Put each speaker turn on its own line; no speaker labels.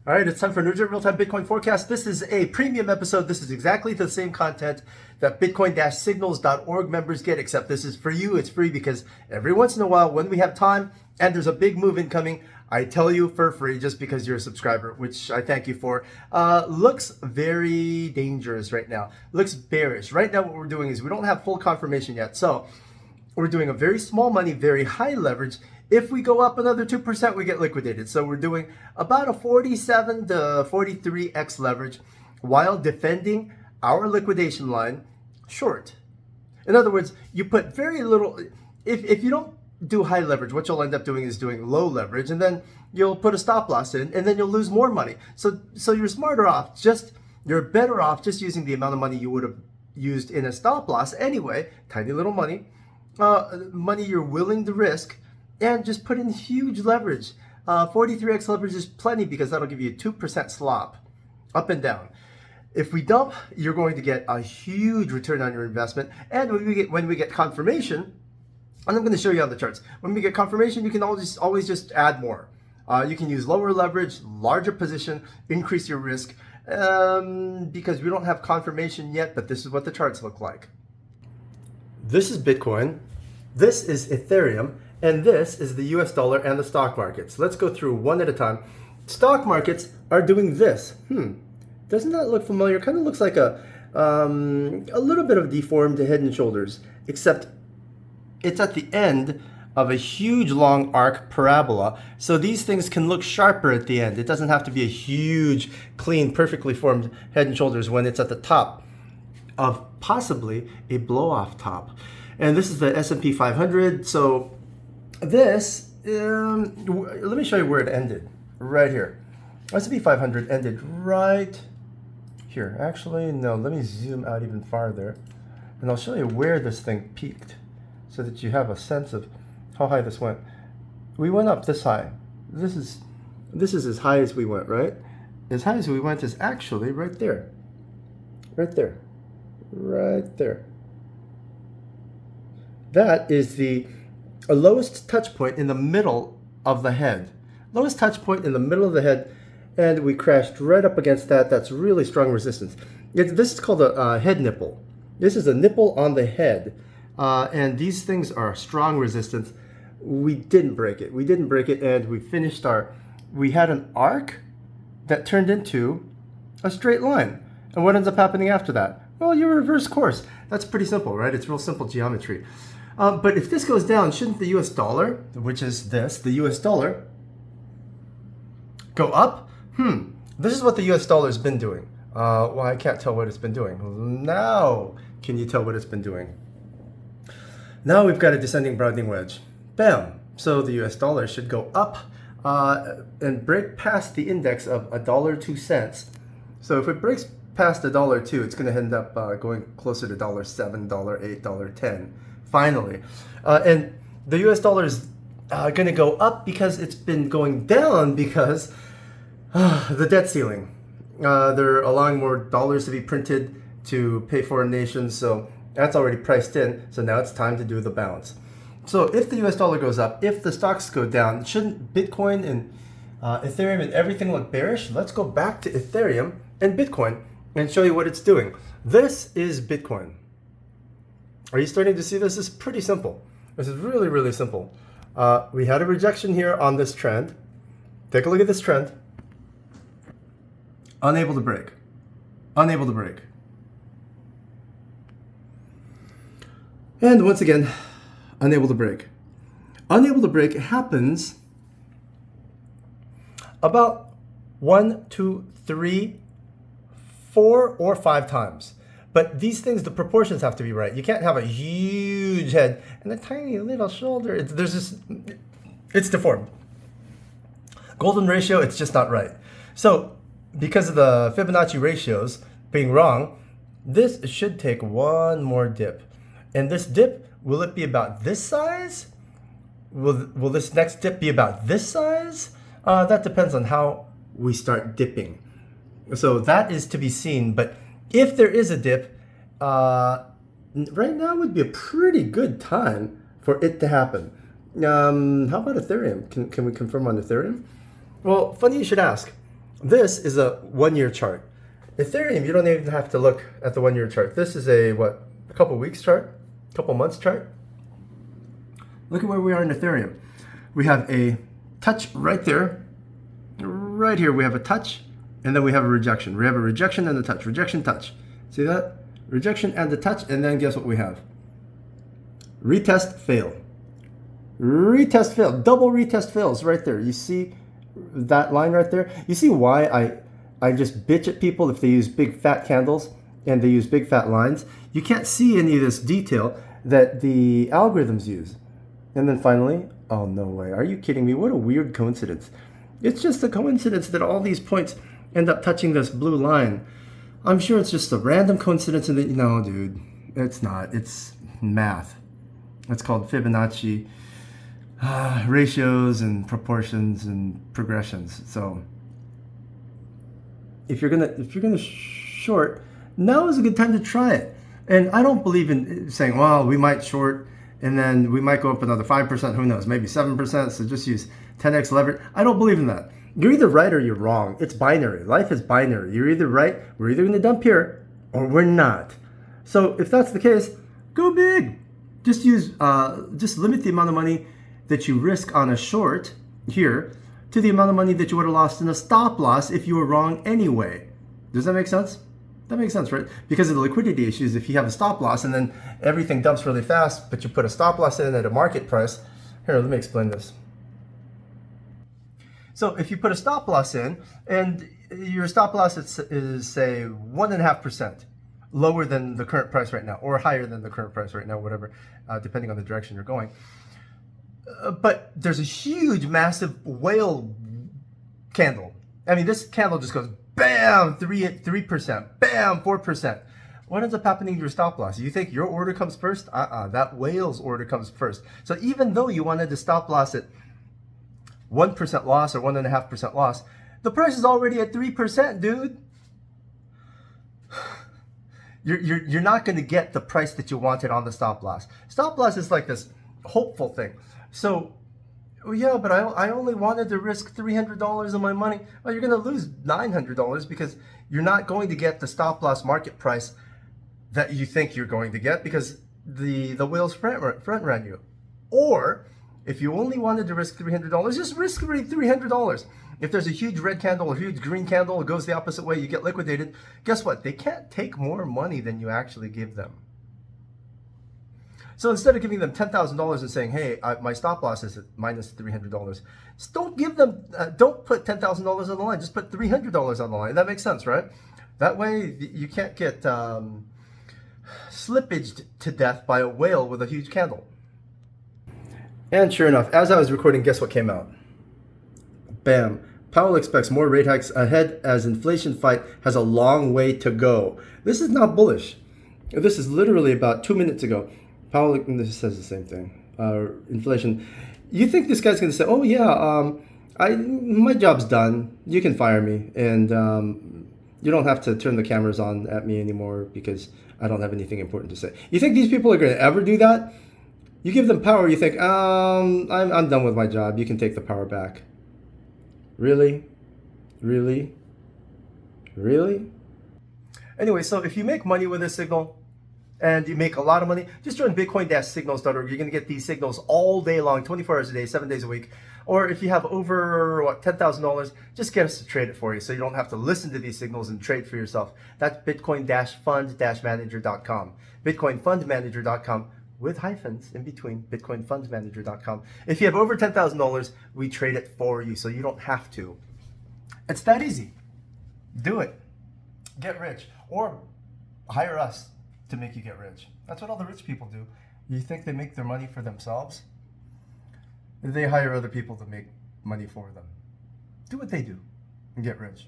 All right, it's time for Nugent Real-Time Bitcoin Forecast. This is a premium episode. This is exactly the same content that bitcoin-signals.org members get, except this is for you. It's free because every once in a while, when we have time and there's a big move incoming, I tell you for free just because you're a subscriber, which I thank you for. Looks very dangerous right now. Looks bearish. Right now, what we're doing is we don't have full confirmation yet. So we're doing a very small money, very high leverage. If we go up another 2%, we get liquidated. So we're doing about a 47 to 43x leverage while defending our liquidation line short. In other words, you put very little. If you don't do high leverage, what you'll end up doing is doing low leverage, and then you'll put a stop loss in, and then you'll lose more money. So you're smarter off. You're better off just using the amount of money you would have used in a stop loss anyway. Tiny little money, money you're willing to risk. And just put in huge leverage. 43x leverage is plenty because that'll give you a 2% slop up and down. If we dump, you're going to get a huge return on your investment. And when we get confirmation, and I'm going to show you on the charts, when we get confirmation, you can always just add more. You can use lower leverage, larger position, increase your risk, because we don't have confirmation yet, but this is what the charts look like. This is Bitcoin. This is Ethereum. And this is the US dollar and the stock markets. Let's go through one at a time. Stock markets are doing this. Doesn't that look familiar? Kind of looks like a little bit of deformed head and shoulders, except it's at the end of a huge long arc parabola. So these things can look sharper at the end. It doesn't have to be a huge, clean, perfectly formed head and shoulders when it's at the top of possibly a blow-off top. And this is the S&P 500. So this, let me show you where it ended, right here. S&P 500 ended right here. Actually, no, let me zoom out even farther, and I'll show you where this thing peaked so that you have a sense of how high this went. We went up this high. This is as high as we went, right? As high as we went is actually right there. Right there. Right there. That is the lowest touch point in the middle of the head. Lowest touch point in the middle of the head, and we crashed right up against that. That's really strong resistance. This is called a head nipple. This is a nipple on the head, and these things are strong resistance. We didn't break it. We didn't break it, and we had an arc that turned into a straight line. And what ends up happening after that? Well, you reverse course. That's pretty simple, right? It's real simple geometry. But if this goes down, shouldn't the US dollar, which is this, the US dollar, go up? This is what the US dollar has been doing. Well, I can't tell what it's been doing. Now, can you tell what it's been doing? Now we've got a descending broadening wedge. Bam! So the US dollar should go up and break past the index of $1.02. So if it breaks past $1.02, it's going to end up going closer to $7, $8, $10. Finally. And the US dollar is going to go up because it's been going down because the debt ceiling. They're allowing more dollars to be printed to pay foreign nations, so that's already priced in. So now it's time to do the balance. So if the US dollar goes up, if the stocks go down, shouldn't Bitcoin and Ethereum and everything look bearish? Let's go back to Ethereum and Bitcoin and show you what it's doing. This is Bitcoin. Are you starting to see this? This is pretty simple. This is really, really simple. We had a rejection here on this trend. Take a look at this trend. Unable to break. Unable to break. And once again, unable to break. Unable to break happens about 1, 2, 3, 4, or 5 times. But these things, the proportions have to be right. You can't have a huge head and a tiny little shoulder. It's deformed. Golden ratio, it's just not right. So because of the Fibonacci ratios being wrong, this should take one more dip. And this dip, will it be about this size? Will this next dip be about this size? That depends on how we start dipping. So that is to be seen. But if there is a dip, right now would be a pretty good time for it to happen. How about Ethereum? Can we confirm on Ethereum? Well, funny you should ask. This is a 1-year chart. Ethereum, you don't even have to look at the 1-year chart. This is a couple weeks chart, couple months chart. Look at where we are in Ethereum. We have a touch right there. Right here we have a touch, and then we have a rejection. We have a rejection and a touch. Rejection, touch. See that? Rejection and the touch, and then guess what we have? Retest, fail. Retest, fail. Double retest fails right there. You see that line right there? You see why I just bitch at people if they use big fat candles and they use big fat lines? You can't see any of this detail that the algorithms use. And then finally, oh no way, are you kidding me? What a weird coincidence. It's just a coincidence that all these points end up touching this blue line. I'm sure it's just a random coincidence, and no, dude, it's not. It's math. It's called Fibonacci ratios and proportions and progressions. So if you're gonna short, now is a good time to try it. And I don't believe in saying, well, we might short and then we might go up another 5%, who knows, maybe 7%, so just use 10x leverage. I don't believe in that. You're either right or you're wrong. It's binary. Life is binary. You're either right, we're either going to dump here, or we're not. So if that's the case, go big. Just limit the amount of money that you risk on a short here to the amount of money that you would have lost in a stop loss if you were wrong anyway. Does that make sense? That makes sense, right? Because of the liquidity issues, if you have a stop loss and then everything dumps really fast, but you put a stop loss in at a market price. Here, let me explain this. So if you put a stop loss in and your stop loss is say 1.5% lower than the current price right now, or higher than the current price right now, whatever, depending on the direction you're going. But there's a huge, massive whale candle. I mean, this candle just goes bam, 3%, bam, 4%. What ends up happening to your stop loss? You think your order comes first? That whale's order comes first. So even though you wanted to stop loss at 1% loss or 1.5% loss, the price is already at 3%, dude. You're not going to get the price that you wanted on the stop loss. Stop loss is like this hopeful thing. So, yeah, but I only wanted to risk $300 of my money. Well, you're going to lose $900 because you're not going to get the stop loss market price that you think you're going to get because the whales front ran you. Or if you only wanted to risk $300, just risk $300. If there's a huge red candle, a huge green candle, it goes the opposite way, you get liquidated. Guess what? They can't take more money than you actually give them. So instead of giving them $10,000 and saying, hey, my stop loss is at minus $300, just don't give them, don't put $10,000 on the line, just put $300 on the line. That makes sense, right? That way you can't get slippaged to death by a whale with a huge candle. And sure enough, as I was recording, guess what came out? Bam. Powell expects more rate hikes ahead as inflation fight has a long way to go. This is not bullish. This is literally about 2 minutes ago. Powell says the same thing. Inflation. You think this guy's going to say, oh yeah, my job's done. You can fire me. And you don't have to turn the cameras on at me anymore because I don't have anything important to say. You think these people are going to ever do that? You give them power, you think, I'm done with my job. You can take the power back. Really? Really? Really? Anyway, so if you make money with this signal and you make a lot of money, just join bitcoin-signals.org. You're going to get these signals all day long, 24 hours a day, 7 days a week. Or if you have over, $10,000, just get us to trade it for you so you don't have to listen to these signals and trade for yourself. That's bitcoin-fund-manager.com. bitcoinfundmanager.com. with hyphens in between, bitcoinfundmanager.com. If you have over $10,000, we trade it for you so you don't have to. It's that easy. Do it. Get rich. Or hire us to make you get rich. That's what all the rich people do. You think they make their money for themselves? They hire other people to make money for them. Do what they do and get rich.